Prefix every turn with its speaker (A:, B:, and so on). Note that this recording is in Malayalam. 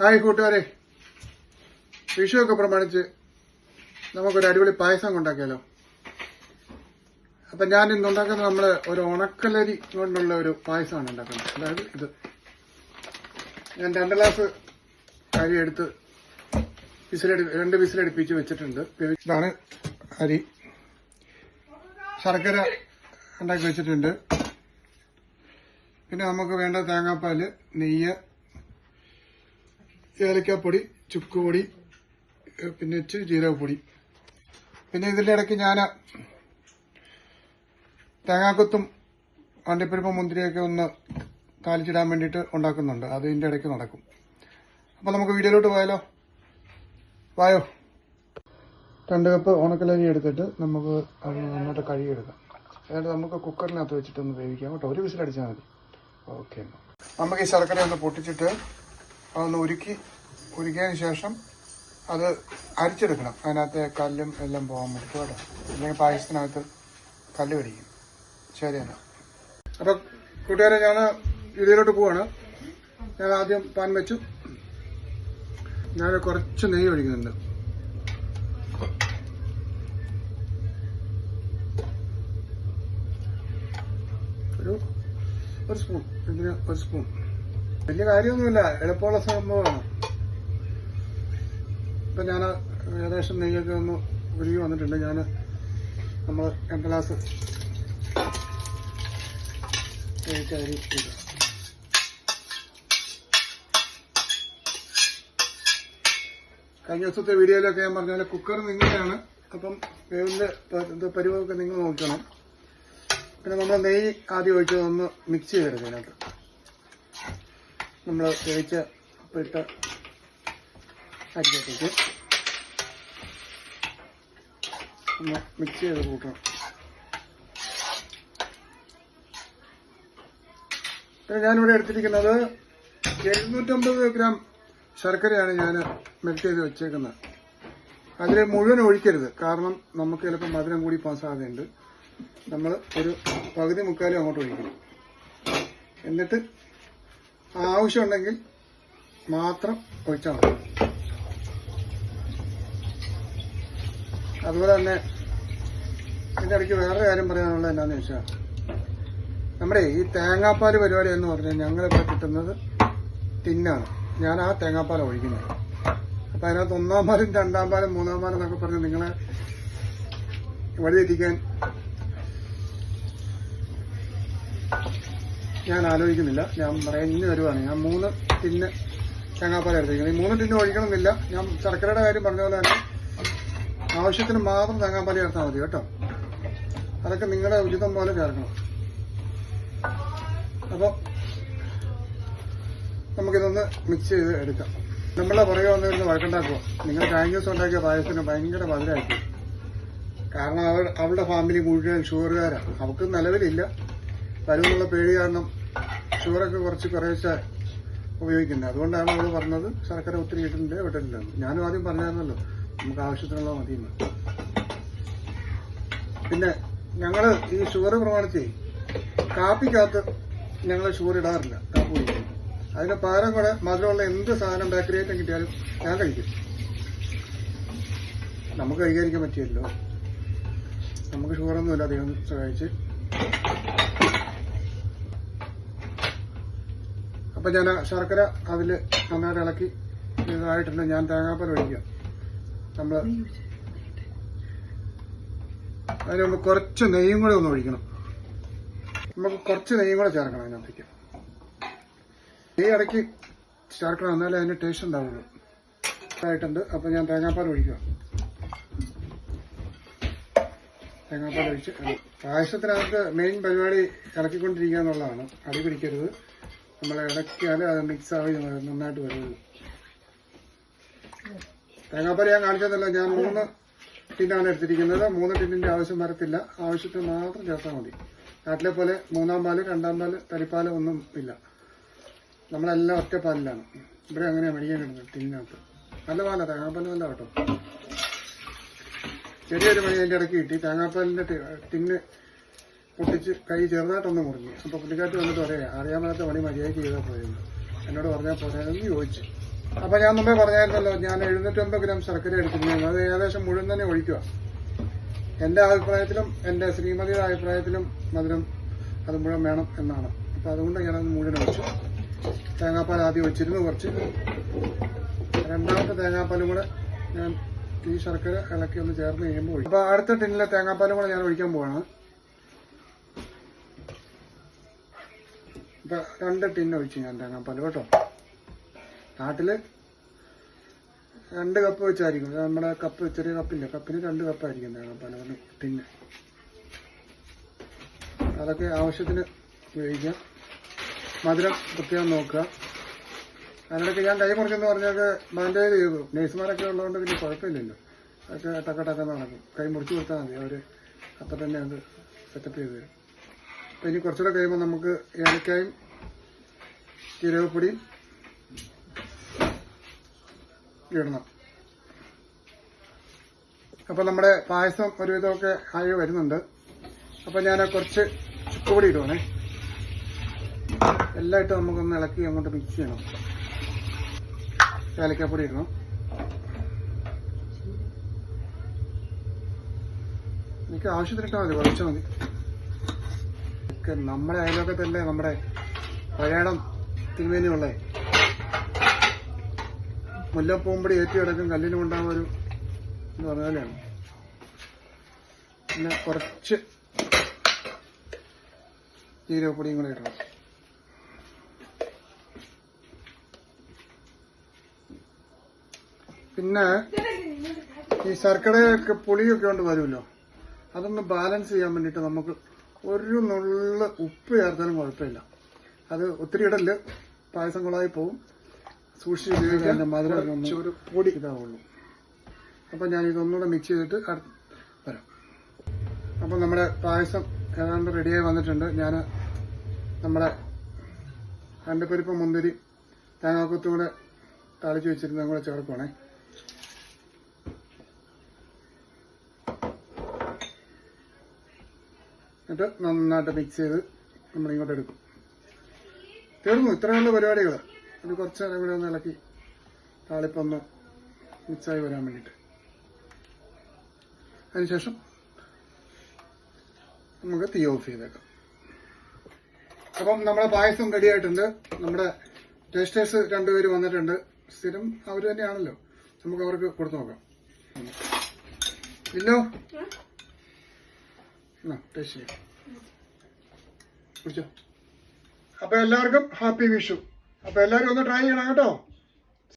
A: ഹായ് കൂട്ടുകാരെ, വിഷുവൊക്കെ പ്രമാണിച്ച് നമുക്കൊരു അടിപൊളി പായസം ഉണ്ടാക്കിയാലോ. അപ്പം ഞാൻ ഇന്ന് ഉണ്ടാക്കുന്നത് നമ്മൾ ഒരു ഉണക്കലരി കൊണ്ടുള്ള ഒരു പായസമാണ് ഉണ്ടാക്കുന്നത്. അതായത് ഇത് ഞാൻ 2 ഗ്ലാസ് അരി എടുത്ത് രണ്ട് വിസിലടുപ്പിച്ച് വെച്ചിട്ടുണ്ട്. ഇതാണ് അരി. ശർക്കര ഉണ്ടാക്കി വെച്ചിട്ടുണ്ട്. പിന്നെ നമുക്ക് വേണ്ട തേങ്ങാപ്പാല്, നെയ്യ്, ഏലക്കാപ്പൊടി, ചുക്കുപൊടി, പിന്നെ ഇച്ചിരി ജീരകപ്പൊടി. പിന്നെ ഇതിൻ്റെ ഇടയ്ക്ക് ഞാൻ തേങ്ങാക്കൊത്തും അണ്ടിപ്പരിപ്പും മുന്തിരിയൊക്കെ ഒന്ന് താളിച്ചിടാൻ വേണ്ടിയിട്ട് ഉണ്ടാക്കുന്നുണ്ട്. അത് ഇതിൻ്റെ ഇടയ്ക്ക് നടക്കും. അപ്പോൾ നമുക്ക് വീഡിയോയിലോട്ട് പോയാലോ. വായോ. 2 കപ്പ് ഉണക്കലരി എടുത്തിട്ട് നമുക്ക് അത് നന്നായിട്ട് കഴുകിയെടുക്കാം. എന്നിട്ട് നമുക്ക് കുക്കറിനകത്ത് വെച്ചിട്ടൊന്ന് വേവിക്കാം കേട്ടോ. ഒരു വിസിലടിച്ചാൽ മതി. ഓക്കെ. നമുക്ക് ഈ ശർക്കര ഒന്ന് പൊട്ടിച്ചിട്ട് അതൊന്ന് ഉരുക്കിയതിന് ശേഷം അത് അരിച്ചെടുക്കണം. അതിനകത്ത് കല്ലും എല്ലാം പോകാൻ വേണ്ടി കേട്ടോ. അല്ലെങ്കിൽ പായസത്തിനകത്ത് കല്ല് പിടിക്കും. ശരിയല്ല. അപ്പം കൂട്ടുകാരെ, ഞാൻ ഇതിലോട്ട് പോവാണ്. ഞാൻ ആദ്യം പാൻ വെച്ചു. ഞാൻ കുറച്ച് നെയ്യ് ഒഴിക്കുന്നുണ്ട്. ഒരു സ്പൂൺ. ഇതിന് ഒരു സ്പൂൺ. വലിയ കാര്യമൊന്നുമില്ല, എളുപ്പമുള്ള സംഭവമാണ്. ഇപ്പം ഞാൻ ഏകദേശം നെയ്യൊക്കെ ഒന്ന് ഉരുകി വന്നിട്ടുണ്ട്. നമ്മൾ 2 ഗ്ലാസ് അരി ഇടുക. കഴിഞ്ഞ ദിവസത്തെ വീഡിയോയിലൊക്കെ ഞാൻ പറഞ്ഞ പോലെ കുക്കർ നിങ്ങളുടെയാണ്. അപ്പം വേവിൻ്റെ പരിവൊക്കെ നിങ്ങൾ നോക്കണം. പിന്നെ നമ്മൾ നെയ്യ് ആദ്യം ഒഴിച്ചത് ഒന്ന് മിക്സ് ചെയ്തെടുക്കുക. അതിനകത്ത് നമ്മൾ വേവിച്ച ഇട്ട അരിക്കത്തേക്ക് ഒന്ന് മിക്സ് ചെയ്ത് കൂട്ടണം. പിന്നെ ഞാനിവിടെ എടുത്തിരിക്കുന്നത് 750 ഗ്രാം ശർക്കരയാണ് ഞാൻ മെൽറ്റ് ചെയ്ത് വെച്ചേക്കുന്നത്. അതിൽ മുഴുവൻ ഒഴിക്കരുത്, കാരണം നമുക്ക് ചിലപ്പോൾ മധുരം കൂടി പോകാൻ സാധ്യതയുണ്ട്. നമ്മൾ ഒരു പകുതി മുക്കാലും അങ്ങോട്ട് ഒഴിക്കണം. എന്നിട്ട് ആവശ്യമുണ്ടെങ്കിൽ മാത്രം ഒഴിച്ചാൽ മതി. അതുപോലെ തന്നെ ഇതിൻ്റെ ഇടയ്ക്ക് വേറെ കാര്യം പറയാനുള്ളത് എന്താണെന്ന് വെച്ചാൽ, നമ്മുടെ ഈ തേങ്ങാപ്പാൽ പരിപാടി എന്ന് പറഞ്ഞാൽ ഞങ്ങളിപ്പോൾ കിട്ടുന്നത് ടിന്നാണ്. ഞാൻ ആ തേങ്ങാപ്പാലാണ് ഒഴിക്കുന്നത്. അപ്പം അതിനകത്ത് 1-ാം പാലും 2-ാം പാലും 3-ാം പാലും എന്നൊക്കെ പറഞ്ഞ് നിങ്ങളെ വഴിതെറ്റിക്കാൻ ഞാൻ ആലോചിക്കുന്നില്ല. ഞാൻ പറഞ്ഞു വരുവാണ്. ഞാൻ 3 ടിന്ന് തേങ്ങാപ്പാൽ എടുത്തിരിക്കുന്നത്. ഈ 3 ടിന്ന് ഒഴിക്കണമെന്നില്ല. ഞാൻ ശർക്കരയുടെ കാര്യം പറഞ്ഞ പോലെ തന്നെ ആവശ്യത്തിന് മാത്രം തേങ്ങാപ്പാൽ ചേർത്താൽ മതി കേട്ടോ. അതൊക്കെ നിങ്ങളുടെ ഉചിതം പോലെ ചേർക്കണം. അപ്പോൾ നമുക്കിതൊന്ന് മിക്സ് ചെയ്ത് എടുക്കാം. നമ്മളെ പുറകെ വന്നിരുന്ന് വഴക്കുണ്ടാക്കുക. നിങ്ങൾ കഴിഞ്ഞ ദിവസം ഉണ്ടാക്കിയ പായസത്തിന് ഭയങ്കര മധുരമായിരിക്കും. കാരണം അവളുടെ ഫാമിലി മുഴുവൻ ഷുഗറുകാരാണ്. അവർക്ക് നിലവിലില്ല. വരുമെന്നുള്ള പേടി കാരണം ഷുഗറൊക്കെ കുറേശ്ശെ ഉപയോഗിക്കുന്നത്. അതുകൊണ്ടാണ് അവൾ പറഞ്ഞത് ശർക്കര ഒത്തിരി ഇട്ടിട്ടില്ലെന്ന്. ഞാനും ആദ്യം പറഞ്ഞായിരുന്നല്ലോ നമുക്ക് ആവശ്യത്തിനുള്ള മതിയെന്ന്. പിന്നെ ഞങ്ങൾ ഈ ഷുഗർ പ്രമാണിച്ച് കാപ്പിക്കകത്ത് ഞങ്ങൾ ഷുഗർ ഇടാറില്ല. കാപ്പി കുടിക്കും. അതിന് പകരം കൂടെ മധുരമുള്ള എന്ത് സാധനം ബേക്കറി ഐറ്റം കിട്ടിയാലും ഞാൻ കഴിക്കും. നമുക്ക് കഴിക്കാതിരിക്കാൻ പറ്റിയല്ലോ. നമുക്ക് ഷുഗറൊന്നുമില്ല. ദൈവം സഹായിച്ച്. അപ്പം ഞാൻ ശർക്കര അതിൽ നന്നായിട്ട് ഇളക്കി ഇതായിട്ടുണ്ട്. ഞാൻ തേങ്ങാപ്പാൽ ഒഴിക്കുക. നമ്മൾ അതിന് മുമ്പ് കുറച്ച് നെയ്യും കൂടെ ഒന്ന് ഒഴിക്കണം. നമുക്ക് കുറച്ച് നെയ്യും കൂടെ ചേർക്കണം അതിനകത്തേക്ക്. നെയ്യ് ഇടയ്ക്ക് ചേർക്കണം, എന്നാലേ അതിന് ടേസ്റ്റ് ഉണ്ടാവുള്ളൂ. ആയിട്ടുണ്ട്. അപ്പം ഞാൻ തേങ്ങാപ്പാൽ ഒഴിക്കുക. തേങ്ങാപ്പാൽ ഒഴിച്ച് പായസത്തിനകത്ത് മെയിൻ പരിപാടി ഇളക്കിക്കൊണ്ടിരിക്കുക എന്നുള്ളതാണ്. അടി പിടിക്കരുത്. നമ്മൾ ഇടയ്ക്കാൽ അത് മിക്സ് ആയി നന്നായിട്ട് വരുള്ളൂ. തേങ്ങാപ്പാൽ ഞാൻ കാണിച്ചതല്ല. ഞാൻ 3 ടിന്നാണ് എടുത്തിരിക്കുന്നത്. 3 ടിന്നിന്റെ ആവശ്യം വരത്തില്ല. ആവശ്യത്തിന് മാത്രം ചേർത്താൽ മതി. നാട്ടിലെ പോലെ 3-ാം പാല് 2-ാം പാല് തരിപ്പാല് ഒന്നും ഇല്ല. നമ്മളെല്ലാം ഒറ്റ പാലിലാണ്. ഇവിടെ അങ്ങനെയാണ് മേടിക്കാൻ കിട്ടുന്നത് ടിന്നിനകത്ത്. നല്ല പാലാണ്. തേങ്ങാപ്പാൽ നല്ല കേട്ടോ. ചെറിയൊരു പണി അതിൻ്റെ ഇടയ്ക്ക് കിട്ടി. തേങ്ങാപ്പാലിൻ്റെ ടിന്ന് പൊട്ടിച്ച് കൈ ചെറുതായിട്ടൊന്ന് മുറിഞ്ഞു. അപ്പോൾ പുള്ളിക്കാറ്റ് വന്നിട്ട് പറയാം, അറിയാൻ മേലാത്ത പണി മര്യാദയ്ക്ക് ചെയ്താൽ പോയിരുന്നു. എന്നോട് പറഞ്ഞാൽ പോരാന്ന് ചോദിച്ചു. അപ്പൊ ഞാൻ മുമ്പേ പറഞ്ഞായിരുന്നല്ലോ, ഞാൻ 750 ഗ്രാം ശർക്കര എടുത്തിരുന്നു. അത് ഏകദേശം മുഴുവൻ തന്നെ ഒഴിക്കുക. എന്റെ അഭിപ്രായത്തിലും എന്റെ ശ്രീമതിയുടെ അഭിപ്രായത്തിലും മധുരം അത് മുഴുവൻ വേണം എന്നാണ്. അപ്പൊ അതുകൊണ്ട് ഞാനത് മുഴുവൻ ഒഴിച്ചു. തേങ്ങാപ്പാൽ ആദ്യം ഒഴിച്ചിരുന്നു കുറച്ച്. രണ്ടാമത്തെ തേങ്ങാപ്പാലും കൂടെ ഞാൻ ഈ ശർക്കര ഇളക്കി ഒന്ന് ചേർന്ന് കഴിയുമ്പോൾ ഒഴിക്കും. അപ്പൊ അടുത്ത ടിന്നിലെ തേങ്ങാപ്പാലും കൂടെ ഞാൻ ഒഴിക്കാൻ പോവാണ്. ഇപ്പൊ 2 ടിന്ന് ഒഴിച്ചു ഞാൻ തേങ്ങാപ്പാൽ കേട്ടോ. നാട്ടില് 2 കപ്പ് വെച്ചായിരിക്കും. നമ്മുടെ കപ്പ്, ചെറിയ കപ്പില്ല, കപ്പിന് 2 കപ്പായിരിക്കും തേങ്ങാപ്പാൽ ടിന്ന്. അതൊക്കെ ആവശ്യത്തിന് ഉപയോഗിക്കാം. മധുരം പ്രത്യേകം നോക്കുക. അതിനിടയ്ക്ക് ഞാൻ കൈ മുറിച്ചെന്ന് പറഞ്ഞൊക്കെ ബാൻഡേജ് ചെയ്തു. നേഴ്സുമാരൊക്കെ ഉള്ളതുകൊണ്ട് പിന്നെ കുഴപ്പമില്ലല്ലോ. അതൊക്കെ ടക്കടക്കെന്ന് നടക്കും. കൈ മുറിച്ച് കൊടുത്താൽ മതി, അവര് അപ്പം തന്നെ അത് സെറ്റപ്പ് ചെയ്ത് തരും. അപ്പം ഇനി കുറച്ചുകൂടെ കഴിയുമ്പോൾ നമുക്ക് ഏലക്കായും ജീരകപ്പൊടിയും ഇടണം. അപ്പം നമ്മുടെ പായസം ഒരുവിധമൊക്കെ ആയി വരുന്നുണ്ട്. അപ്പം ഞാൻ കുറച്ച് ചുക്കുപൊടി ഇടുവാണേ. എല്ലാം ഇട്ട് നമുക്കൊന്ന് ഇളക്കി അങ്ങോട്ട് മിക്സ് ചെയ്യണം. ഏലക്കാപ്പൊടി ഇടണം. എനിക്ക് ആവശ്യത്തിനിട്ടാൽ മതി, കുറച്ച് മതി. ഒക്കെ നമ്മുടെ അയൽവക്കത്തല്ലേ നമ്മുടെ പഴയടം തിരുമേനിയുള്ളേ. മുല്ലപ്പൂമ്പടി ഏറ്റി കിടക്കും കല്ലിന് കൊണ്ടാകുന്ന ഒരു എന്ന് പറഞ്ഞ പോലെയാണ്. പിന്നെ കുറച്ച് ജീരകപ്പൊടിയും കൂടെ ഇടണം. പിന്നെ ഈ ശർക്കരയൊക്കെ പുളിയൊക്കെ കൊണ്ട് വരുമല്ലോ, അതൊന്ന് ബാലൻസ് ചെയ്യാൻ വേണ്ടിയിട്ട് നമുക്ക് ഒരു നുള്ള ഉപ്പ് ചേർത്താലും കുഴപ്പമില്ല. അത് ഒത്തിരി ഇടല്, പായസം കുളമായി പോവും. സൂക്ഷിച്ച് ഉപയോഗിക്കാൻ മധുരം ഒരു പൊടി ഇതാവുള്ളൂ. അപ്പം ഞാൻ ഇതൊന്നുകൂടെ മിക്സ് ചെയ്തിട്ട് വരാം. അപ്പം നമ്മുടെ പായസം ഏതാണ്ട് റെഡിയായി വന്നിട്ടുണ്ട്. ഞാൻ നമ്മുടെ അണ്ടിപ്പരിപ്പ്, മുന്തിരി, തേങ്ങാക്കൊത്തും കൂടെ താളിച്ച് വെച്ചിരുന്നതും കൂടെ ചേർക്കുവാണേ. എന്നിട്ട് നന്നായിട്ട് മിക്സ് ചെയ്ത് നമ്മളിങ്ങോട്ട് എടുക്കും. തീർന്നു, ഇത്രയുള്ള പരിപാടികൾ. ഇത് കുറച്ച് നേരം കൂടെ ഒന്ന് ഇളക്കി താളിപ്പൊന്ന് മിക്സായി വരാൻ വേണ്ടിയിട്ട്. അതിനുശേഷം നമുക്ക് തീ ഓഫ് ചെയ്തേക്കാം. അപ്പം നമ്മുടെ പായസം റെഡി ആയിട്ടുണ്ട്. നമ്മുടെ ടേസ്റ്റേഴ്സ് 2 പേര് വന്നിട്ടുണ്ട്. സ്ഥിരം അവർ തന്നെയാണല്ലോ, നമുക്ക് അവർക്ക് കൊടുത്തു നോക്കാം. ഇല്ലോ ടേസ്റ്റ് ചെയ്യാം, കുടിച്ചോ. അപ്പൊ എല്ലാവർക്കും ഹാപ്പി വിഷു. അപ്പൊ എല്ലാവരും ഒന്ന് ട്രൈ ചെയ്യണം കേട്ടോ.